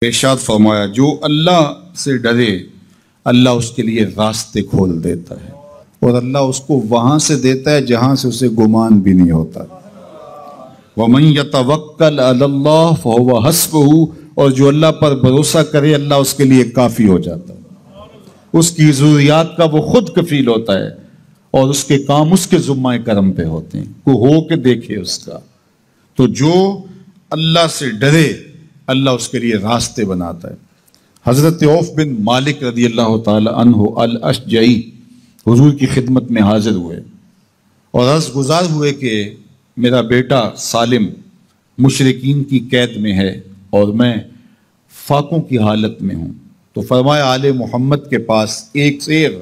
ارشاد فرمایا جو اللہ سے ڈرے اللہ اس کے لیے راستے کھول دیتا ہے اور اللہ اس کو وہاں سے دیتا ہے جہاں سے اسے گمان بھی نہیں ہوتا۔ وَمَن يَتَوَكَّلْ عَلَى اللَّهِ فَهُوَ حَسْبُهُ، اور جو اللہ پر بھروسہ کرے اللہ اس کے لیے کافی ہو جاتا ہے، اس کی ضروریات کا وہ خود کفیل ہوتا ہے اور اس کے کام اس کے ذمہ کرم پہ ہوتے ہیں، کو ہو کے دیکھے اس کا۔ تو جو اللہ سے ڈرے اللہ اس کے لیے راستے بناتا ہے۔ حضرت عوف بن مالک رضی اللہ تعالی عنہ الاشجعی حضور کی خدمت میں حاضر ہوئے اور عرض گزار ہوئے کہ میرا بیٹا سالم مشرکین کی قید میں ہے اور میں فاقوں کی حالت میں ہوں، تو فرمایا آل محمد کے پاس ایک سیر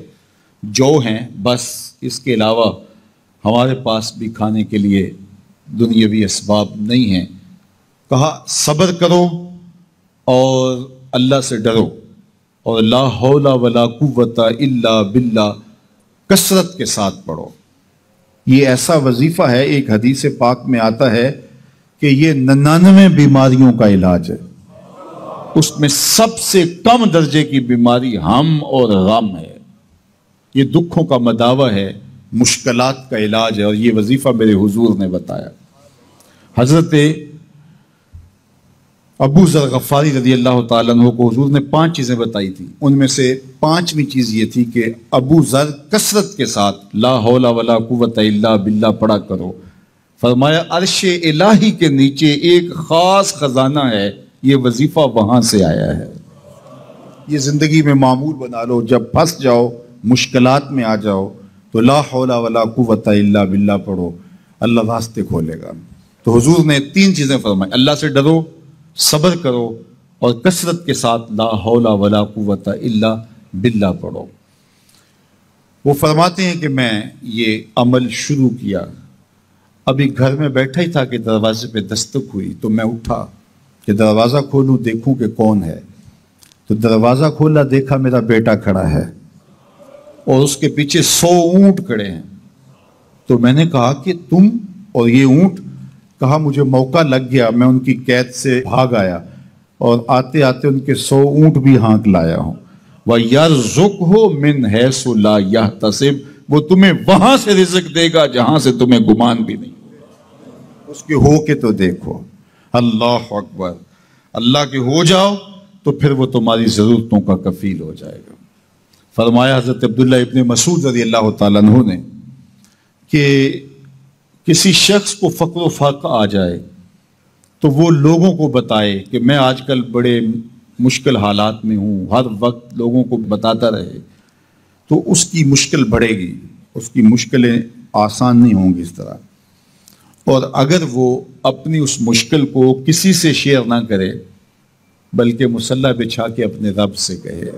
جو ہیں، بس اس کے علاوہ ہمارے پاس بھی کھانے کے لیے دنیاوی اسباب نہیں ہیں۔ کہا صبر کرو اور اللہ سے ڈرو اور لا حول ولا قوت الا باللہ کثرت کے ساتھ پڑھو۔ یہ ایسا وظیفہ ہے، ایک حدیث پاک میں آتا ہے کہ یہ 99 بیماریوں کا علاج ہے، اس میں سب سے کم درجے کی بیماری ہم اور غم ہے، یہ دکھوں کا مداوع ہے، مشکلات کا علاج ہے، اور یہ وظیفہ میرے حضور نے بتایا۔ حضرت ابو ذر غفاری رضی اللہ تعالیٰ عنہ کو حضور نے 5 چیزیں بتائی تھی، ان میں سے 5ویں چیز یہ تھی کہ ابو ذر کثرت کے ساتھ لا حول ولا قوت الا باللہ پڑھا کرو۔ فرمایا عرش الہی کے نیچے ایک خاص خزانہ ہے، یہ وظیفہ وہاں سے آیا ہے، یہ زندگی میں معمول بنا لو، جب پھنس جاؤ مشکلات میں آ جاؤ تو لا حول ولا قوت الا باللہ پڑھو، اللہ راستے کھولے گا۔ تو حضور نے 3 چیزیں فرمائی، اللہ سے ڈرو، صبر کرو اور کثرت کے ساتھ لا حول ولا قوت الا باللہ پڑھو۔ وہ فرماتے ہیں کہ میں یہ عمل شروع کیا، ابھی گھر میں بیٹھا ہی تھا کہ دروازے پہ دستک ہوئی، تو میں اٹھا کہ دروازہ کھولوں دیکھوں کہ کون ہے، تو دروازہ کھولا، دیکھا میرا بیٹا کھڑا ہے اور اس کے پیچھے 100 اونٹ کھڑے ہیں۔ تو میں نے کہا کہ تم اور یہ اونٹ؟ کہا مجھے موقع لگ گیا، میں ان کی قید سے بھاگ آیا اور آتے آتے ان کے 100 اونٹ بھی ہانک لایا ہوں۔ وَيَرْزُقْهُ مِنْ حَيْثُ لَا يَحْتَسِبُ، وہ تمہیں وہاں سے رزق دے گا جہاں سے تمہیں گمان بھی نہیں، اس کے ہو کے تو دیکھو۔ اللہ اکبر، اللہ کے ہو جاؤ تو پھر وہ تمہاری ضرورتوں کا کفیل ہو جائے گا۔ فرمایا حضرت عبداللہ ابن مسعود رضی اللہ تعالیٰ عنہ نے کہ کسی شخص کو فقر و فاقہ آ جائے تو وہ لوگوں کو بتائے کہ میں آج کل بڑے مشکل حالات میں ہوں، ہر وقت لوگوں کو بتاتا رہے تو اس کی مشکل بڑھے گی، اس کی مشکلیں آسان نہیں ہوں گی اس طرح۔ اور اگر وہ اپنی اس مشکل کو کسی سے شیئر نہ کرے بلکہ مصلی بچھا کے اپنے رب سے کہے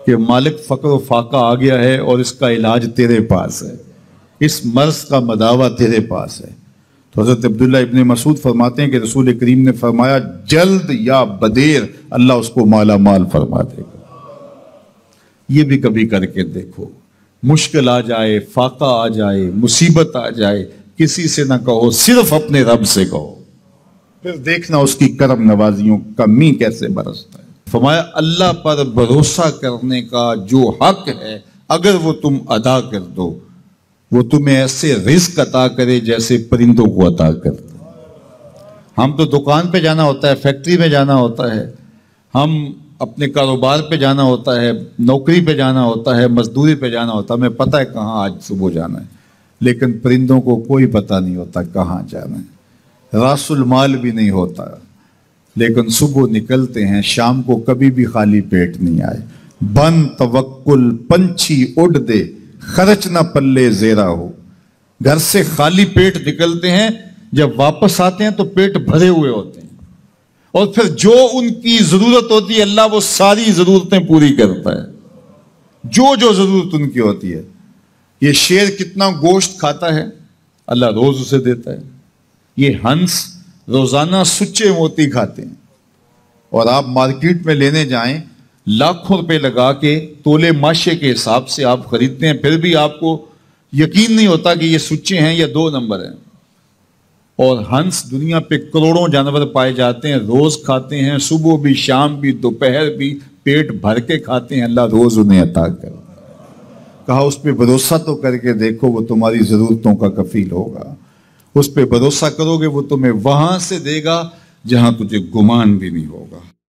کہ مالک فقر و فاقہ آ گیا ہے اور اس کا علاج تیرے پاس ہے، اس مرض کا مداوع تیرے پاس ہے۔ تو حضرت عبداللہ ابن مسعود فرماتے ہیں کہ رسول کریم نے فرمایا جلد یا بدیر اللہ اس کو مالا مال فرما دے گا۔ یہ بھی کبھی کر کے دیکھو، مشکل آ جائے، فاقہ آ جائے، مصیبت آ جائے، کسی سے نہ کہو، صرف اپنے رب سے کہو، پھر دیکھنا اس کی کرم نوازیوں کا می کیسے برستا ہے۔ فرمایا اللہ پر بھروسہ کرنے کا جو حق ہے اگر وہ تم ادا کر دو وہ تمہیں ایسے رزق عطا کرے جیسے پرندوں کو عطا کرتا ہے۔ ہم تو دکان پہ جانا ہوتا ہے، فیکٹری میں جانا ہوتا ہے، ہم اپنے کاروبار پہ جانا ہوتا ہے، نوکری پہ جانا ہوتا ہے، مزدوری پہ جانا ہوتا ہے، ہمیں پتہ ہے کہاں آج صبح جانا ہے، لیکن پرندوں کو کوئی پتہ نہیں ہوتا کہاں جانا ہے، راس المال بھی نہیں ہوتا، لیکن صبح نکلتے ہیں، شام کو کبھی بھی خالی پیٹ نہیں آئے۔ بن توکل پنچھی اڑ دے خرچ نہ پلے زیرا ہو، گھر سے خالی پیٹ نکلتے ہیں، جب واپس آتے ہیں تو پیٹ بھرے ہوئے ہوتے ہیں، اور پھر جو ان کی ضرورت ہوتی ہے اللہ وہ ساری ضرورتیں پوری کرتا ہے، جو ضرورت ان کی ہوتی ہے۔ یہ شیر کتنا گوشت کھاتا ہے اللہ روز اسے دیتا ہے، یہ ہنس روزانہ سچے موتی کھاتے ہیں، اور آپ مارکیٹ میں لینے جائیں لاکھوں روپے لگا کے تولے ماشے کے حساب سے آپ خریدتے ہیں، پھر بھی آپ کو یقین نہیں ہوتا کہ یہ سچے ہیں یا 2 نمبر ہیں۔ اور ہنس دنیا پہ کروڑوں جانور پائے جاتے ہیں، روز کھاتے ہیں، صبح بھی شام بھی دوپہر بھی پیٹ بھر کے کھاتے ہیں، اللہ روز انہیں عطا کر۔ کہا اس پہ بھروسہ تو کر کے دیکھو، وہ تمہاری ضرورتوں کا کفیل ہوگا۔ اس پہ بھروسہ کرو گے وہ تمہیں وہاں سے دے گا جہاں تجھے گمان بھی نہیں ہوگا۔